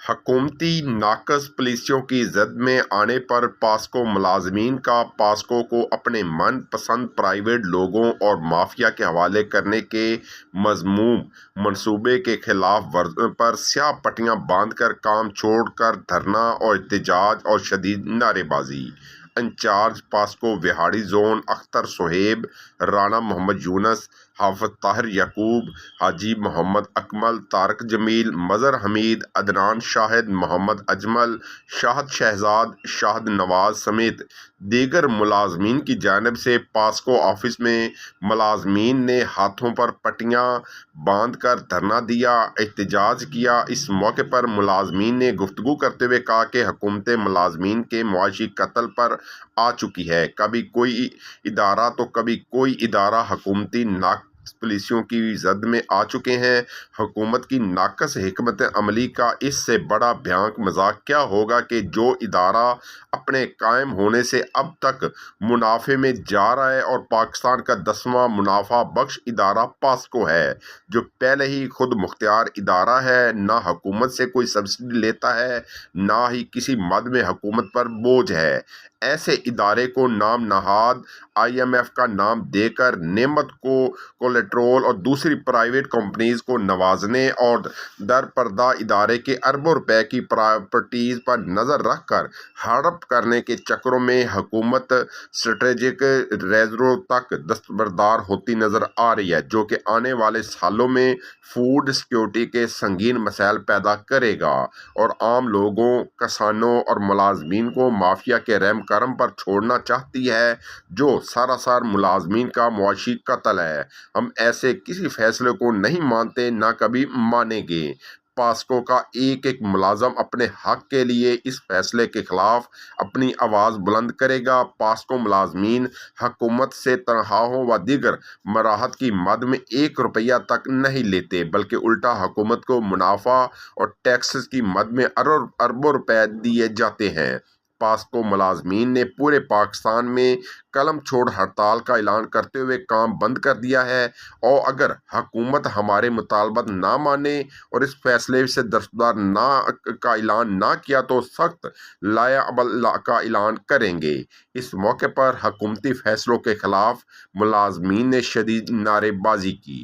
حکومتی ناقص پالیسیوں کی زد میں آنے پر پاسکو ملازمین کا پاسکو کو اپنے من پسند پرائیویٹ لوگوں اور مافیا کے حوالے کرنے کے مذموم منصوبے کے خلاف ورزیوں پر سیاہ پٹیاں باندھ کر کام چھوڑ کر دھرنا اور احتجاج اور شدید نعرے بازی۔ انچارج پاسکو وہاڑی زون اختر صہیب، رانا محمد یونس، حافظ طاہر یعقوب، حاجی محمد اکمل، طارق جمیل، مظہر حمید، عدنان شاہد، محمد اجمل، شاہد شہزاد، شاہد نواز سمیت دیگر ملازمین کی جانب سے پاسکو آفس میں ملازمین نے ہاتھوں پر پٹیاں باندھ کر دھرنا دیا، احتجاج کیا۔ اس موقع پر ملازمین نے گفتگو کرتے ہوئے کہا کہ حکومت ملازمین کے معاشی قتل پر آ چکی ہے۔ کبھی کوئی ادارہ تو کبھی کوئی ادارہ حکومتی ناقص پالیسیوں کی زد میں آ چکے ہیں۔ حکومت کی ناقص حکمت عملی کا اس سے بڑا بھیانک مذاق کیا ہوگا کہ جو ادارہ اپنے قائم ہونے سے اب تک منافع میں جا رہا ہے اور پاکستان کا 10واں منافع بخش ادارہ پاسکو ہے، جو پہلے ہی خود مختار ادارہ ہے، نہ حکومت سے کوئی سبسڈی لیتا ہے، نہ ہی کسی مد میں حکومت پر بوجھ ہے، ایسے ادارے کو نام نہاد IMF کا نام دے کر نعمت کو کولیٹرول اور دوسری پرائیویٹ کمپنیز کو نوازنے اور در پردہ ادارے کے اربوں روپے کی پراپرٹیز پر نظر رکھ کر ہڑپ کرنے کے چکروں میں حکومت اسٹریٹجک ریزرو تک دستبردار ہوتی نظر آ رہی ہے، جو کہ آنے والے سالوں میں فوڈ سیکیورٹی کے سنگین مسائل پیدا کرے گا اور عام لوگوں، کسانوں اور ملازمین کو مافیا کے رحم کرم پر چھوڑنا چاہتی ہے، جو سراسر ملازمین کا معاشی قتل ہے۔ ہم ایسے کسی فیصلے کو نہیں مانتے، نہ کبھی مانیں گے۔ پاسکو کا ایک ایک ملازم اپنے حق کے لیے اس فیصلے کے خلاف اپنی آواز بلند کرے گا۔ پاسکو ملازمین حکومت سے تنخواہوں و دیگر مراحت کی مد میں 1 روپیہ تک نہیں لیتے، بلکہ الٹا حکومت کو منافع اور ٹیکسز کی مد میں اربوں روپے دیے جاتے ہیں۔ پاسکو ملازمین نے پورے پاکستان میں قلم چھوڑ ہڑتال کا اعلان کرتے ہوئے کام بند کر دیا ہے، اور اگر حکومت ہمارے مطالبات نہ مانے اور اس فیصلے سے دستبردار کا اعلان نہ کیا تو سخت لائحہ عمل کا اعلان کریں گے۔ اس موقع پر حکومتی فیصلوں کے خلاف ملازمین نے شدید نعرے بازی کی۔